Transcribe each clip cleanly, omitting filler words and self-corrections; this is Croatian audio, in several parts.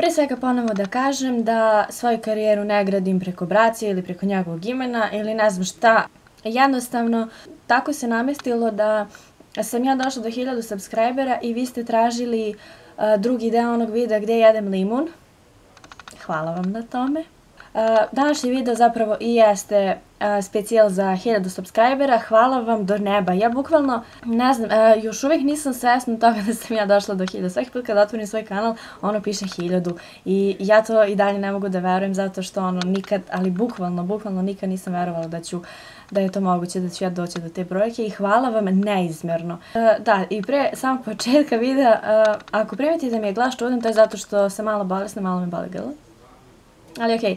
Pre svega ponovo da kažem da svoju karijeru ne gradim preko braće ili preko njegovog imena ili ne znam šta. Jednostavno, tako se namestilo da sam ja došla do 1000 subscribera i vi ste tražili drugi deo onog videa gdje jedem limun. Hvala vam na tome. Današnji video zapravo i jeste specijal za 1000 subscribera. Hvala vam do neba. Ja bukvalno, ne znam, još uvijek nisam svesna toga da sam ja došla do 1000. Svaki put kad otvorim svoj kanal, ono piše 1000. I ja to i dalje ne mogu da verujem zato što ono nikad, ali bukvalno nikad nisam verovala da je to moguće, da ću ja doći do te brojke i hvala vam neizmjerno. Da, i pre samog početka videa, ako primetite da mi je glas čudan, to je zato što sam malo bolesna, malo me boli grlo. Ali okej,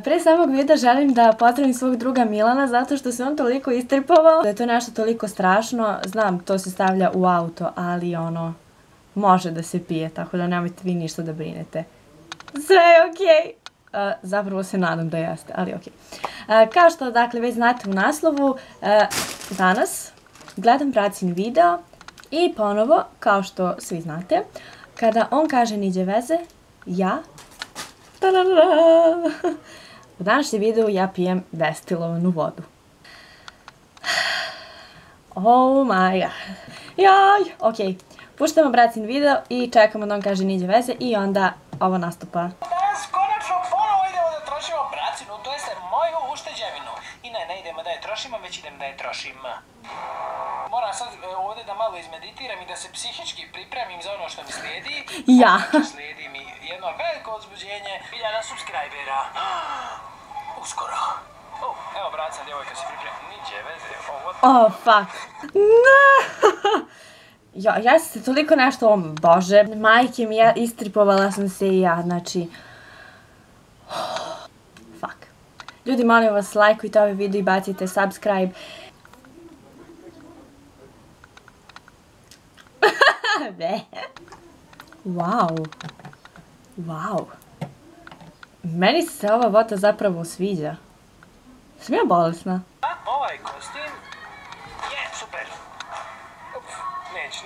pre samog videa želim da pozdravim svog druga Milana zato što se on toliko istripovao da je to nešto toliko strašno. Znam, to se stavlja u auto, ali ono, može da se pije, tako da nemojte vi ništa da brinete. Sve je okej. Zapravo se nadam da jeste, ali okej. Kao što dakle već znate u naslovu, danas gledam bracin video i ponovo, kao što svi znate, kada on kaže niđe veze, ja u današnjem videu ja pijem destilovanu vodu. Oh my god. Jaj, okej. Puštamo bracin video i čekamo da on kaže niđe veze i onda ovo nastupa. Danas konačno ponovo idemo da trošimo bracinu, to jeste moju ušteđevinu. I ne idemo da je trošimo, već idem da je trošim. Moram sad ovdje da malo izmeditiram i da se psihički pripremim za ono što mi slijedi. Ja. Slijedi mi jedno veliko uzbuđenje, 1000 subscribera. Uskoro. Evo braca, djevojka se pripremi. Niđe veze. Oh, fuck. Ne. Ja sam se toliko nešto, bože, majke mi, istripovala sam se i ja, znači... Fuck. Ljudi, molim vas, lajkujte ovaj video i bacite subscribe. Wow. Wow. Meni se ova voda zapravo sviđa. Sam ja bolesna? Ovaj kostim je super.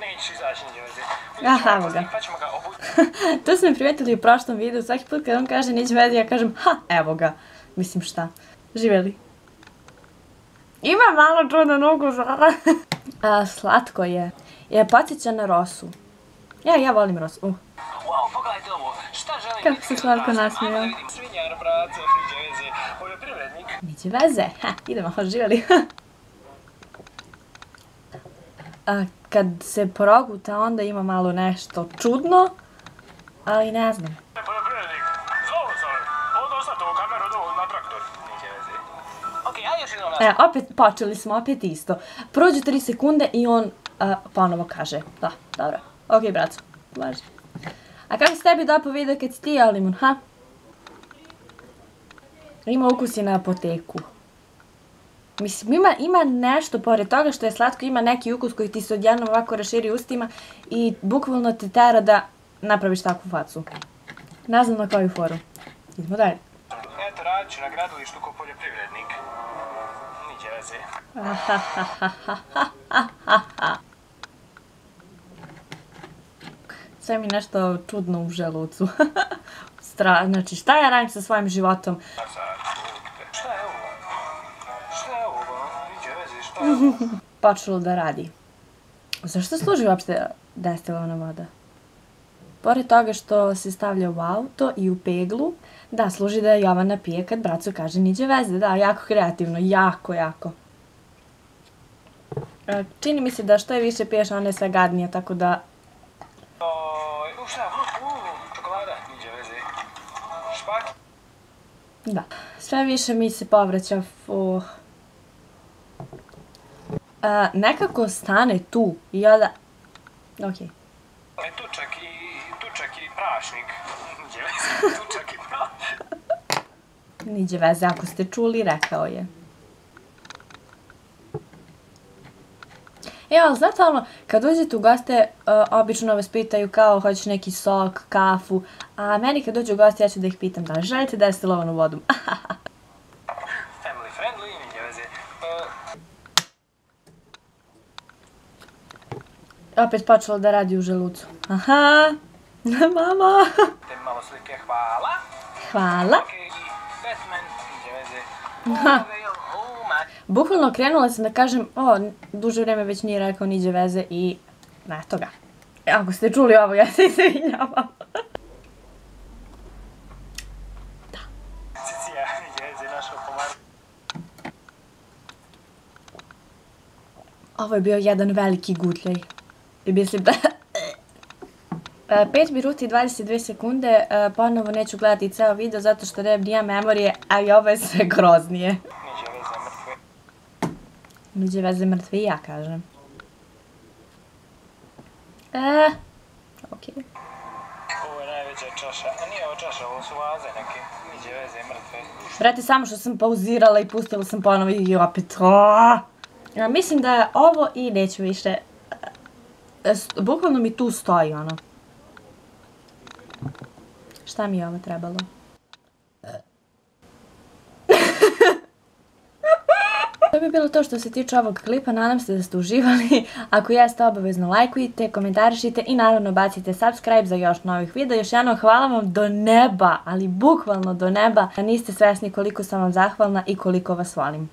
Nećeš izaći niđe veze. Aha, evo ga. Pa ćemo ga obuti. To smo mi primetili u prošlom videu, svaki put kad on kaže niđe veze, ja kažem ha, evo ga. Mislim šta, živjeli. Ima malo čudan ukus, slatko je. Podsjeća na rosu. Ja volim rosu. Wow, pogledajte ovo. Šta želim Kako se slatko nasmijao. Svinjar, braco, niđe veze. Poljoprivrednik. Niđe veze, idemo, živjeli. Kad se proguta onda ima malo nešto čudno, ali ne znam. Poljoprivrednik, zlo sam. Ovo ostati ovu kameru na traktor. Niđe veze. Okej, ajde još jedno nas. Opet, počeli smo, opet isto. Prođu 3 sekunde i on ponovo kaže. Da, dobro. Okej, braco, važi. A kako se tebi dopao video kad si ti jeo limun, ha? Ima ukus i na apoteku. Mislim, ima nešto, pored toga što je slatko, ima neki ukus koji ti se odjednom ovako raširi ustima i bukvalno te tera da napraviš takvu facu. Ne znam na koju foru. Idemo dalje. Eto, radit ću na gradilištu ko poljoprivrednik. Niđe veze. Sve mi nešto čudno u želucu. Znači, šta ja radim sa svojim životom? Šta je ovo? Šta je ovo? Niđe veze, šta je ovo? Počelo da radi. Zašto služi uopšte destilovana voda? Pored toga što se stavlja u auto i u peglu, da, služi da Jovana pije kad braco kaže niđe veze. Da, jako kreativno, jako. Čini mi se da što je više piješ, ona je sve gadnija, tako da... Šta je? Čokolada, niđe veze. Špak? Da, sve više mi se povraća, nekako stane tu i onda... Okej. Tučak i prašnik. Niđe veze, tučak i prašnik. Niđe veze, ako ste čuli, rekao je. Evo, znate ono, kad uđete u goste, obično vas pitaju kao hoćeš neki sok, kafu, a meni kad dođu u goste ja ću da ih pitam da želite destilovanu vodu. Family friendly, niđe veze. Opet počelo da radi u želucu. Aha, Mama! Te malo slike, hvala. Hvala. Okej, i Batman, niđe veze. Ha. Bukvalno. Bukvalno krenula sam da kažem, duže vreme već nije rekao niđe veze i eto ga. Ako ste čuli ovo, ja se izvinjavam. Cicija, niđe veze, našao pomar. Ovo je bio jedan veliki gutljaj. I mislim da... 5 minuta i 22 sekunde, ponovo neću gledati ceo video zato što nemam memorije, ali ovo je sve groznije. Niđe veze, mrtve. Niđe veze mrtve i ja kažem. Okej. Ovo je najveća čaša, a nije ovo čaša, ovo su vaze neke. Niđe veze, mrtve. Brate, samo što sam pauzirala i pustila sam ponovo i opet. Mislim da je ovo i neću više. Bukvalno mi tu stoji ono. Šta mi je ovo trebalo? To bi bilo to što se tiče ovog klipa, nadam se da ste uživali. Ako jeste, obavezno lajkujte, komentarišite i naravno bacite subscribe za još novih videa. Još jednom hvala vam do neba, ali bukvalno do neba. Niste svesni koliko sam vam zahvalna i koliko vas volim.